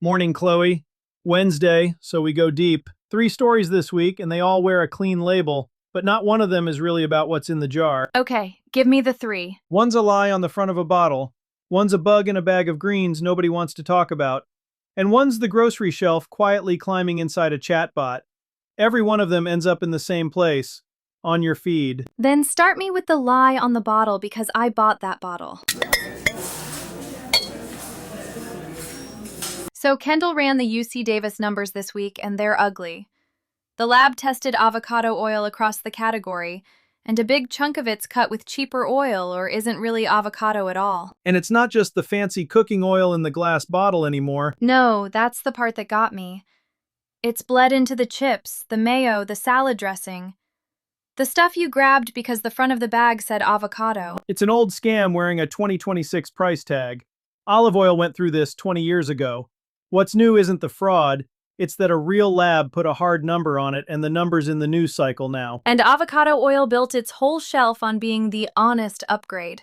Morning, Chloe. Wednesday, so we go deep. Three stories this week, and they all wear a clean label, but not one of them is really about what's in the jar. Okay, give me the three. One's a lie on the front of a bottle, one's a bug in a bag of greens nobody wants to talk about, and one's the grocery shelf quietly climbing inside a chatbot. Every one of them ends up in the same place, on your feed. Then start me with the lie on the bottle because I bought that bottle. So Kendall ran the UC Davis numbers this week, and they're ugly. The lab tested avocado oil across the category, and a big chunk of it's cut with cheaper oil or isn't really avocado at all. And it's not just the fancy cooking oil in the glass bottle anymore. No, that's the part that got me. It's bled into the chips, the mayo, the salad dressing. The stuff you grabbed because the front of the bag said avocado. It's an old scam wearing a 2026 price tag. Olive oil went through this 20 years ago. What's new isn't the fraud, it's that a real lab put a hard number on it and the number's in the news cycle now. And avocado oil built its whole shelf on being the honest upgrade.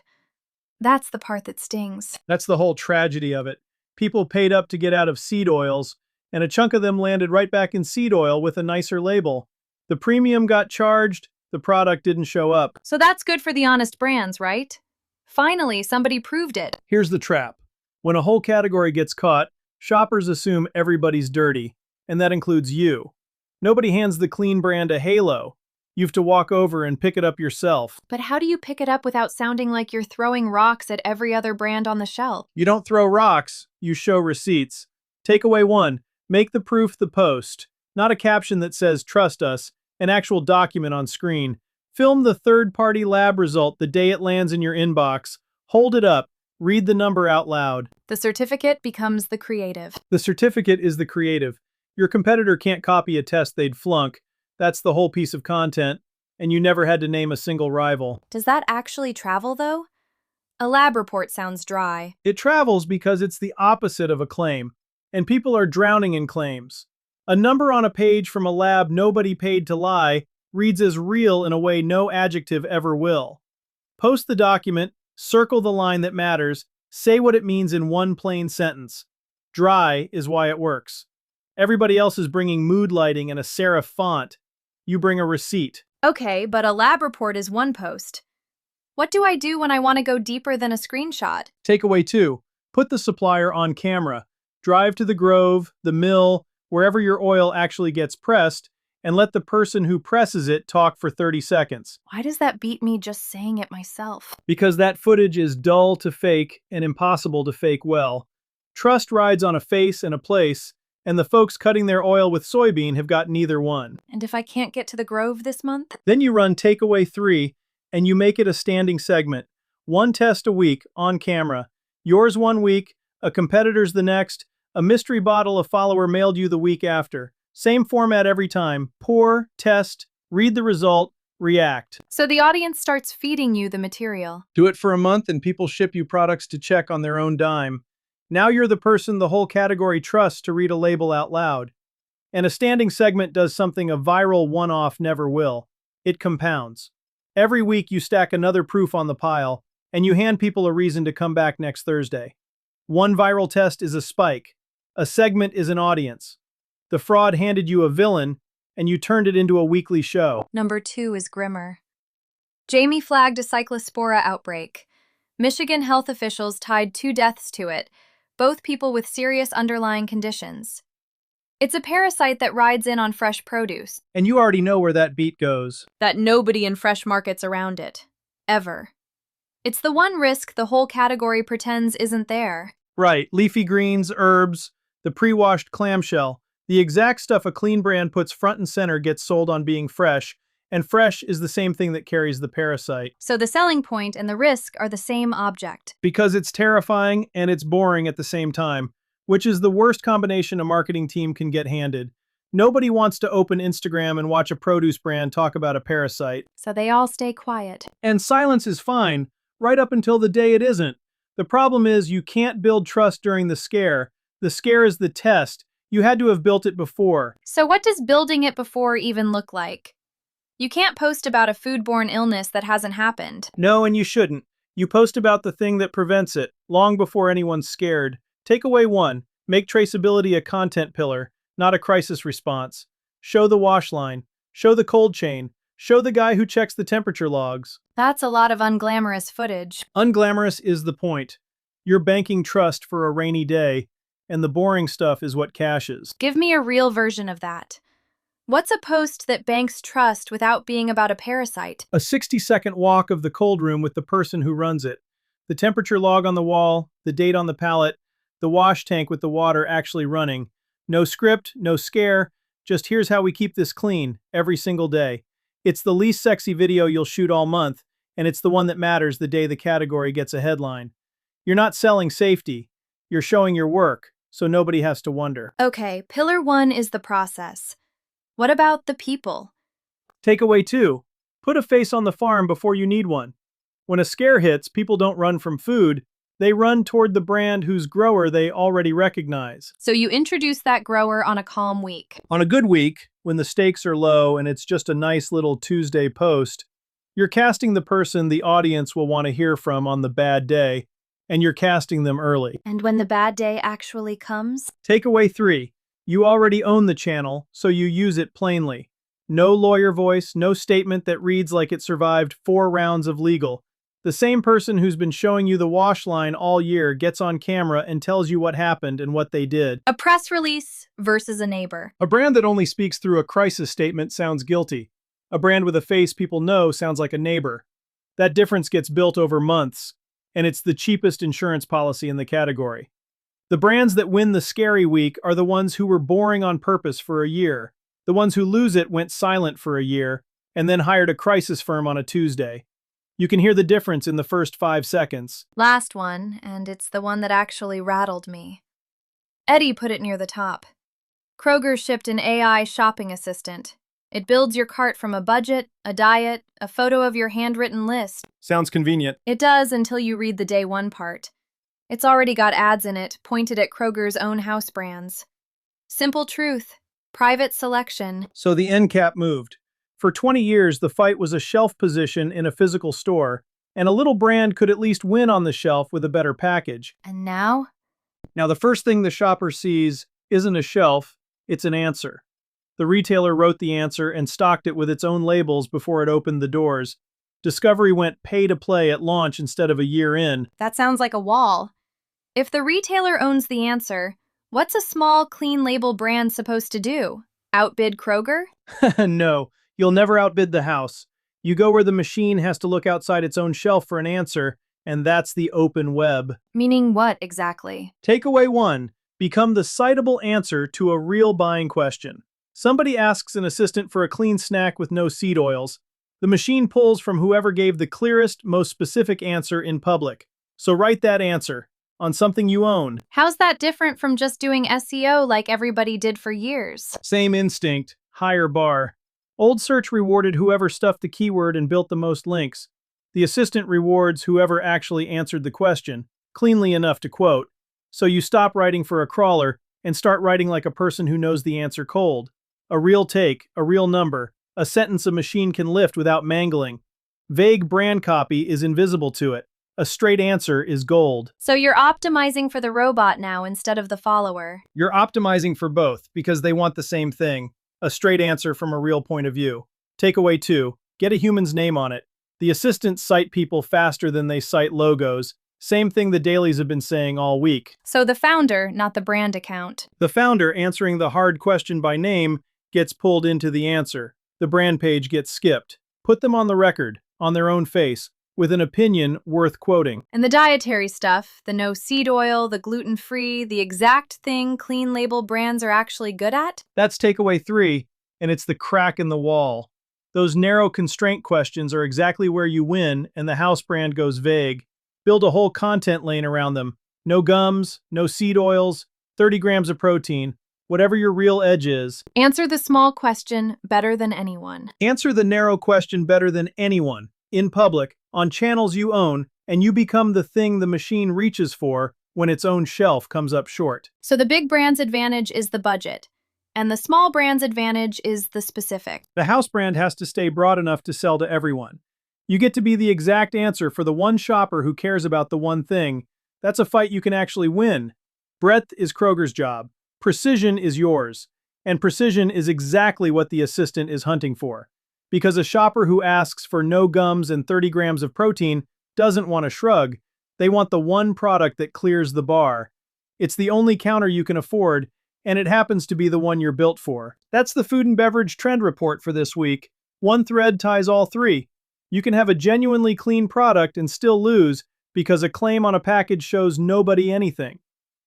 That's the part that stings. That's the whole tragedy of it. People paid up to get out of seed oils, and a chunk of them landed right back in seed oil with a nicer label. The premium got charged, the product didn't show up. So that's good for the honest brands, right? Finally, somebody proved it. Here's the trap. When a whole category gets caught, shoppers assume everybody's dirty, and that includes you. Nobody hands the clean brand a halo. You have to walk over and pick it up yourself. But how do you pick it up without sounding like you're throwing rocks at every other brand on the shelf? You don't throw rocks, you show receipts. Takeaway 1, make the proof the post. Not a caption that says, "Trust us," an actual document on screen. Film the third-party lab result the day it lands in your inbox. Hold it up. Read the number out loud. The certificate becomes the creative. The certificate is the creative. Your competitor can't copy a test they'd flunk. That's the whole piece of content, and you never had to name a single rival. Does that actually travel, though? A lab report sounds dry. It travels because it's the opposite of a claim, and people are drowning in claims. A number on a page from a lab nobody paid to lie reads as real in a way no adjective ever will. Post the document, circle the line that matters, say what it means in one plain sentence. Dry is why it works. Everybody else is bringing mood lighting and a serif font. You bring a receipt. Okay, but a lab report is one post. What do I do when I want to go deeper than a screenshot? Takeaway 2, put the supplier on camera. Drive to the grove, the mill, wherever your oil actually gets pressed, and let the person who presses it talk for 30 seconds. Why does that beat me just saying it myself? Because that footage is dull to fake and impossible to fake well. Trust rides on a face and a place, and the folks cutting their oil with soybean have got neither one. And if I can't get to the Grove this month? Then you run takeaway 3, and you make it a standing segment. One test a week, on camera. Yours 1 week, a competitor's the next, a mystery bottle a follower mailed you the week after. Same format every time. Pour, test, read the result, react. So the audience starts feeding you the material. Do it for a month and people ship you products to check on their own dime. Now you're the person the whole category trusts to read a label out loud. And a standing segment does something a viral one-off never will. It compounds. Every week you stack another proof on the pile, and you hand people a reason to come back next Thursday. One viral test is a spike. A segment is an audience. The fraud handed you a villain, and you turned it into a weekly show. Number 2 is grimmer. Jamie flagged a cyclospora outbreak. Michigan health officials tied 2 deaths to it, both people with serious underlying conditions. It's a parasite that rides in on fresh produce. And you already know where that beat goes. That nobody in fresh markets around it. Ever. It's the one risk the whole category pretends isn't there. Right, leafy greens, herbs, the pre-washed clamshell. The exact stuff a clean brand puts front and center gets sold on being fresh, and fresh is the same thing that carries the parasite. So the selling point and the risk are the same object. Because it's terrifying and it's boring at the same time, which is the worst combination a marketing team can get handed. Nobody wants to open Instagram and watch a produce brand talk about a parasite. So they all stay quiet. And silence is fine, right up until the day it isn't. The problem is you can't build trust during the scare. The scare is the test. You had to have built it before. So what does building it before even look like? You can't post about a foodborne illness that hasn't happened. No, and you shouldn't. You post about the thing that prevents it, long before anyone's scared. Takeaway 1, Make traceability a content pillar, not a crisis response. Show the wash line, show the cold chain, show the guy who checks the temperature logs. That's a lot of unglamorous footage. Unglamorous is the point. You're banking trust for a rainy day, and the boring stuff is what cashes. Give me a real version of that. What's a post that banks trust without being about a parasite? A 60-second walk of the cold room with the person who runs it. The temperature log on the wall, the date on the pallet, the wash tank with the water actually running. No script, no scare, just here's how we keep this clean, every single day. It's the least sexy video you'll shoot all month, and it's the one that matters the day the category gets a headline. You're not selling safety, you're showing your work, so nobody has to wonder. Okay, pillar 1 is the process. What about the people? Takeaway 2. Put a face on the farm before you need one. When a scare hits, people don't run from food, they run toward the brand whose grower they already recognize. So you introduce that grower on a calm week. On a good week, when the stakes are low and it's just a nice little Tuesday post, you're casting the person the audience will want to hear from on the bad day, and you're casting them early. And when the bad day actually comes? Takeaway 3. You already own the channel, so you use it plainly. No lawyer voice, no statement that reads like it survived 4 rounds of legal. The same person who's been showing you the wash line all year gets on camera and tells you what happened and what they did. A press release versus a neighbor. A brand that only speaks through a crisis statement sounds guilty. A brand with a face people know sounds like a neighbor. That difference gets built over months, and it's the cheapest insurance policy in the category. The brands that win the scary week are the ones who were boring on purpose for a year. The ones who lose it went silent for a year, and then hired a crisis firm on a Tuesday. You can hear the difference in the first 5 seconds. Last one, and it's the one that actually rattled me. Eddie put it near the top. Kroger shipped an AI shopping assistant. It builds your cart from a budget, a diet, a photo of your handwritten list. Sounds convenient. It does until you read the day 1 part. It's already got ads in it, pointed at Kroger's own house brands. Simple truth. Private selection. So the end cap moved. For 20 years, the fight was a shelf position in a physical store, and a little brand could at least win on the shelf with a better package. And now? Now, the first thing the shopper sees isn't a shelf, it's an answer. The retailer wrote the answer and stocked it with its own labels before it opened the doors. Discovery went pay-to-play at launch instead of a year in. That sounds like a wall. If the retailer owns the answer, what's a small, clean label brand supposed to do? Outbid Kroger? No, you'll never outbid the house. You go where the machine has to look outside its own shelf for an answer, and that's the open web. Meaning what exactly? Takeaway 1. Become the citable answer to a real buying question. Somebody asks an assistant for a clean snack with no seed oils. The machine pulls from whoever gave the clearest, most specific answer in public. So write that answer on something you own. How's that different from just doing SEO like everybody did for years? Same instinct, higher bar. Old search rewarded whoever stuffed the keyword and built the most links. The assistant rewards whoever actually answered the question, cleanly enough to quote. So you stop writing for a crawler and start writing like a person who knows the answer cold. A real take, a real number, a sentence a machine can lift without mangling. Vague brand copy is invisible to it. A straight answer is gold. So you're optimizing for the robot now instead of the follower. You're optimizing for both because they want the same thing. A straight answer from a real point of view. Takeaway 2. Get a human's name on it. The assistants cite people faster than they cite logos. Same thing the dailies have been saying all week. So the founder, not the brand account. The founder answering the hard question by name gets pulled into the answer. The brand page gets skipped. Put them on the record, on their own face, with an opinion worth quoting. And the dietary stuff, the no seed oil, the gluten-free, the exact thing clean label brands are actually good at? That's takeaway 3, and it's the crack in the wall. Those narrow constraint questions are exactly where you win, and the house brand goes vague. Build a whole content lane around them. No gums, no seed oils, 30 grams of protein, whatever your real edge is. Answer the small question better than anyone. Answer the narrow question better than anyone, in public, on channels you own, and you become the thing the machine reaches for when its own shelf comes up short. So the big brand's advantage is the budget, and the small brand's advantage is the specific. The house brand has to stay broad enough to sell to everyone. You get to be the exact answer for the one shopper who cares about the one thing. That's a fight you can actually win. Breadth is Kroger's job. Precision is yours. And precision is exactly what the assistant is hunting for. Because a shopper who asks for no gums and 30 grams of protein doesn't want a shrug. They want the one product that clears the bar. It's the only counter you can afford, and it happens to be the one you're built for. That's the food and beverage trend report for this week. One thread ties all three. You can have a genuinely clean product and still lose because a claim on a package shows nobody anything.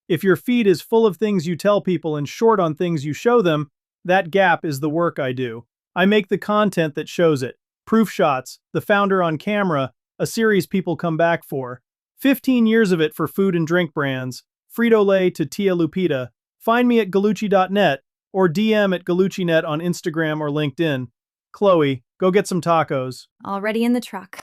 If your feed is full of things you tell people and short on things you show them, that gap is the work I do. I make the content that shows it. Proof shots, the founder on camera, a series people come back for. 15 years of it for food and drink brands, Frito-Lay to Tia Lupita. Find me at gallucci.net or DM at galluccinet on Instagram or LinkedIn. Chloe, go get some tacos. Already in the truck.